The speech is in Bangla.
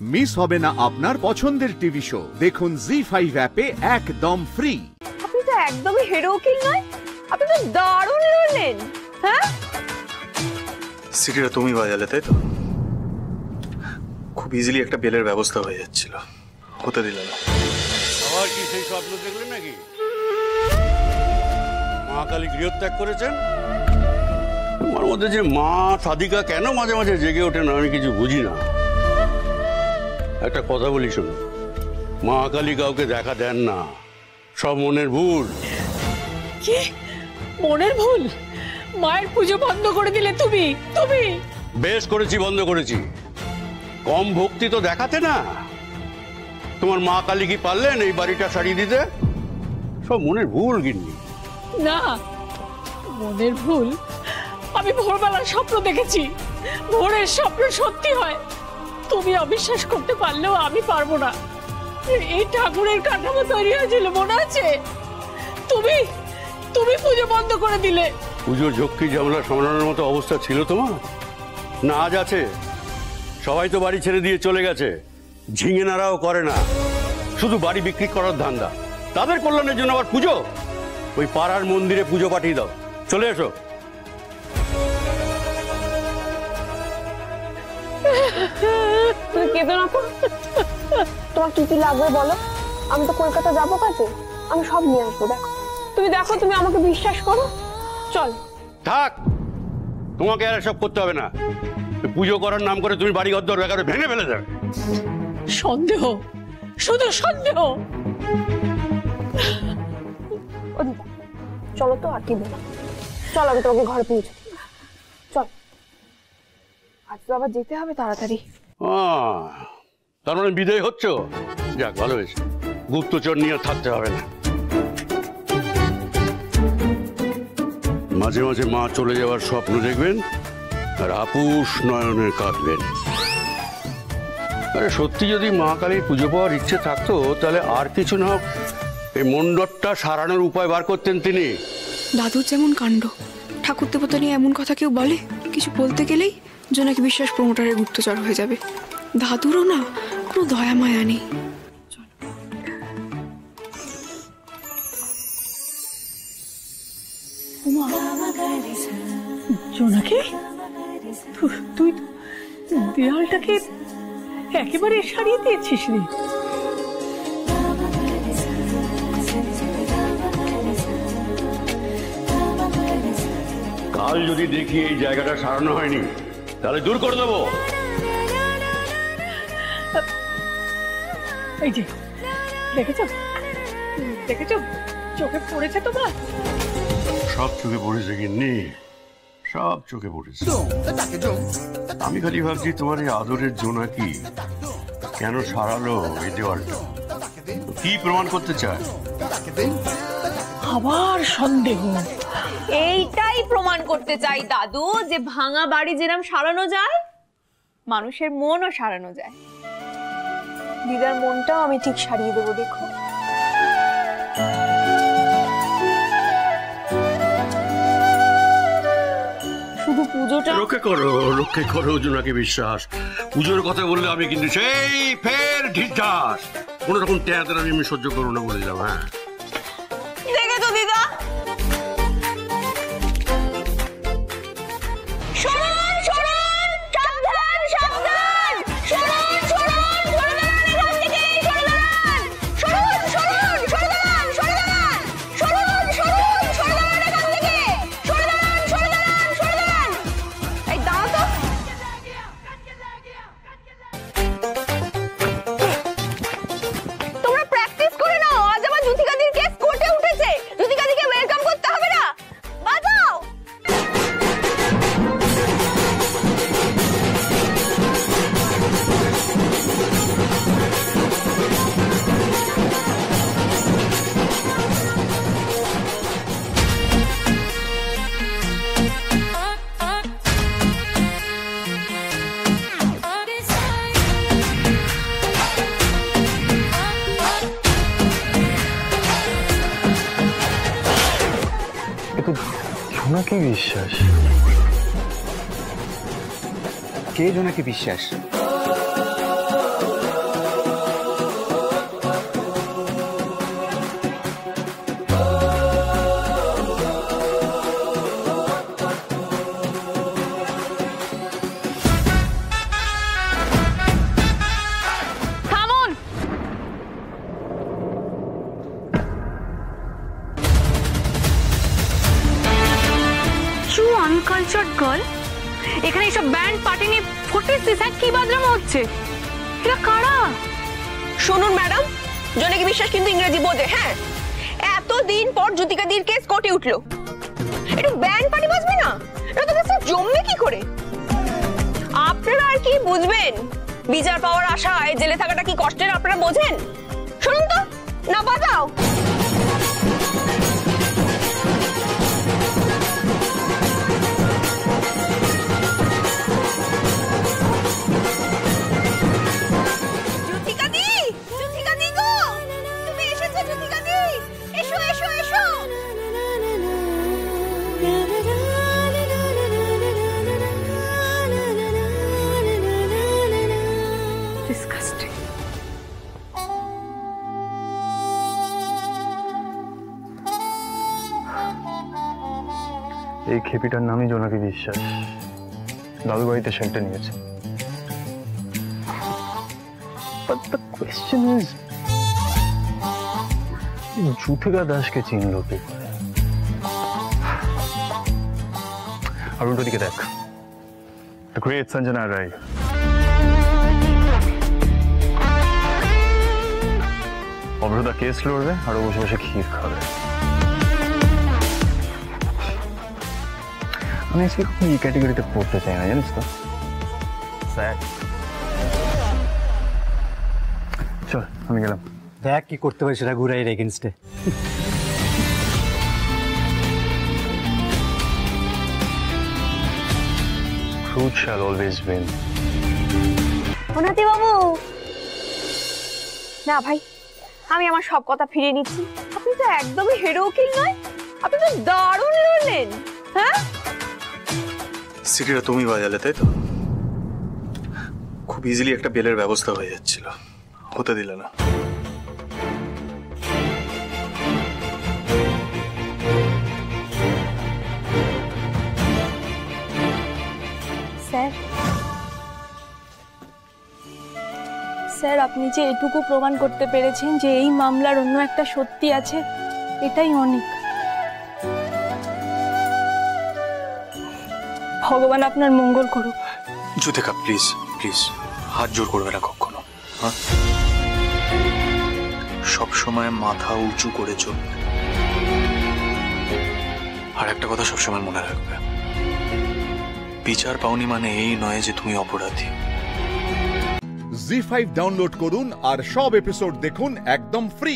মিস হবে না আপনার পছন্দের টিভি শো। দেখুন জি5 অ্যাপে একদম ফ্রি। আপনি তো একদমই হিরো কিং নয়, আপনি তো দারুণ লড়লেন। হ্যাঁ, সিটিটা তুমি বাজালে তাই তো? খুব ইজিলি একটা বেলের ব্যবস্থা হয়ে যাচ্ছিল, হতে দিলে না। আবার কি সেই স্বপ্ন দেখলেন নাকি? মা কালী গৃহত্যাগ করেছেন? তোমার মধ্যে যে মা সাধিকা কেন মাঝে মাঝে জেগে ওঠে না আমি কিছু বুঝি না। একটা কথা বলি শোনো, মা কালী কাউকে দেখা দেন না, সব মনের ভুল। কি মনের ভুল? মায়ের পুজো বন্ধ করে দিলে তুমি? তুমি বেশ করেছি, বন্ধ করেছি। কম ভক্তি তো দেখাতে না। তোমার মা কালী কি পারলেন এই বাড়িটা সারিয়ে দিতে? সব মনের ভুল গিন্নি। না, মনের ভুল। আমি ভোরবেলার স্বপ্ন দেখেছি, ভোরের স্বপ্ন সত্যি হয়। তুমি অবিশ্বাস করতে পারলেও আমি পারবো না। এই ঠাকুরের কাঠামো তৈরি হয়েছিল মনে আছে? তুমি তুমি পুজো বন্ধ করে দিলে। পুজোর ঝক্কি ঝামেলা সামলানোর মতো অবস্থা ছিল তোমার? না আজ আছে? সবাই তো বাড়ি ছেড়ে দিয়ে চলে গেছে, ঝিঙে নাড়াও করে না, শুধু বাড়ি বিক্রি করার ধান্দা। তাদের কল্যাণের জন্য আবার পুজো? ওই পাড়ার মন্দিরে পুজো পাঠিয়ে দাও, চলে এসো। কেঁদো না তো। তোমার কি কি লাগবে বলো, আমি তো কলকাতা যাবো কাজে, আমি সব নিয়ে আসবো। দেখো তুমি, দেখো তুমি আমাকে বিশ্বাস করো। চল। থাক, তোমাকে আর সব করতে হবে না। পুজো করার নাম করে তুমি বাড়ি ঘর দরকার ভেঙে ফেলে যাবে। সন্দেহ, শুধু সন্দেহ। চলো তো, আর কি বলো। চল, আমি তোমাকে ঘরে পৌঁছে। চল, আজ তো আবার যেতে হবে তাড়াতাড়ি। তার মানে বিদায় হচ্ছ? যাক, ভালো হয়েছে। গুপ্তচর নিয়ে থাকতে হবে না। মাঝে মাঝে মা চলে যাওয়ার স্বপ্ন দেখবেন আর আপুস নয়নের কাঁদবেন। আরে সত্যি যদি মা কালীর পুজো পাওয়ার ইচ্ছে থাকতো তাহলে আর কিছু না হোক এই মণ্ডপটা সারানোর উপায় বার করতেন তিনি। দাদুর যেমন কাণ্ড, ঠাকুর দেবতা নিয়ে এমন কথা কেউ বলে, কিছু বলতে গেলেই জোনাকি বিশ্বাস প্রমোটারের গুপ্তচর হয়ে যাবে। দাদুরও না কোনো দয়া মায়া নেই। জোনাকি, তুই দেয়ালটাকে একেবারে সারিয়ে দিয়েছিস রে। কাল যদি দেখি এই জায়গাটা সারানো হয়নি তাহলে দূর করে দেবো। এই যে দেখেছো, দেখেছো চোখে পড়েছে তোমার? সব চোখে পড়েছে গিন্নি, সব চোখে পড়েছে। আমি খালি ভাবছি তোমার এই আদরের জোনাকি কেন সারালো এই দেওয়ালটা, কি প্রমাণ করতে চায়? আবার সন্দেহ। এইটাই প্রমাণ করতে চাই দাদু, যে ভাঙা বাড়ি যেরকম সারানো যায়, মানুষের মনও সারানো যায়। দিদার মনটাও আমি ঠিক সারিয়ে দেবো, দেখো। শুধু পুজোটা রক্ষে করো জোনাকি বিশ্বাস। পুজোর কথা বললে আমি কিন্তু সেই ফের ঢিঢাস, কোন রকম ট্যাঁদের আমি সহ্য করবো না বলে দিলাম। হ্যাঁ, দেখেছো দিদা? জোনাকি বিশ্বাস? কে জোনাকি বিশ্বাস? করছিস? হ্যাঁ, কি বাজরামো হচ্ছে? এরা কারা? শুনুন ম্যাডাম, জনকি বিশ্বাস কিন্তু ইংরেজি বোঝে। হ্যাঁ, এতদিন পর জ্যোতিকাদির কেস কোর্টে উঠলো, একটু ব্যান্ড পার্টি বাজবে না? এটা তো কেসটা জমবে কি করে? আপনারা আর কি বুঝবেন? বিচার পাওয়ার আশায় জেলে থাকাটা কি কষ্টের আপনারা বোঝেন? শুনুন তো, না বাজাও। জ্যোতিকাদি, জ্যোতিকাদি গো, তুমি এসেছো জ্যোতিকাদি? এসো এসো এসো। Disgusting. এই খেপিটার নামই জোনাকি বিশ্বাস। দাদু বাড়িতে শেল্টার নিয়েছে। But the question is, Jyotika দাসকে চিনল কি করে? আর উল্টো দিকে দেখ, the great Sanjana Rai. অবরোধা কেস লড়বে আর বসে বসে ক্ষীর খাবে। আমি আজকে কখনো এই ক্যাটাগরিতে পড়তে চাই না, জানিস তো? চল, আমি গেলাম। দেখ কি করতে পারি সেটা ঘুরাইয়ের এগেনস্টে। Truth shall always win. অনাতি বাবু, না ভাই, আমি আমার সব কথা ফিরিয়ে নিচ্ছি। আপনি তো একদমই হিরো উকিল নয়, আপনি তো দারুণ লড়লেন। হ্যাঁ, সিটিটা তুমি বাজালে, তাই তো? খুব ইজিলি একটা বেলের ব্যবস্থা হয়ে যাচ্ছিল, হতে দিলে না। স্যার, স্যার আপনি যে এটুকু প্রমাণ করতে পেরেছেন যে এই মামলার অন্য একটা সত্যি আছে, এটাই অনেক। ভগবান আপনার মঙ্গল করুক। জ্যোতিকা প্লিজ প্লিজ, হাত জোর করবে না কখনো। হ্যাঁ, সবসময় মাথা উঁচু করে চলবে। আর একটা কথা সবসময় মনে রাখবে, বিচার পাওনি মানে এই নয় যে তুমি অপরাধী। জি5 ডাউনলোড করুন আর সব এপিসোড দেখুন একদম ফ্রি।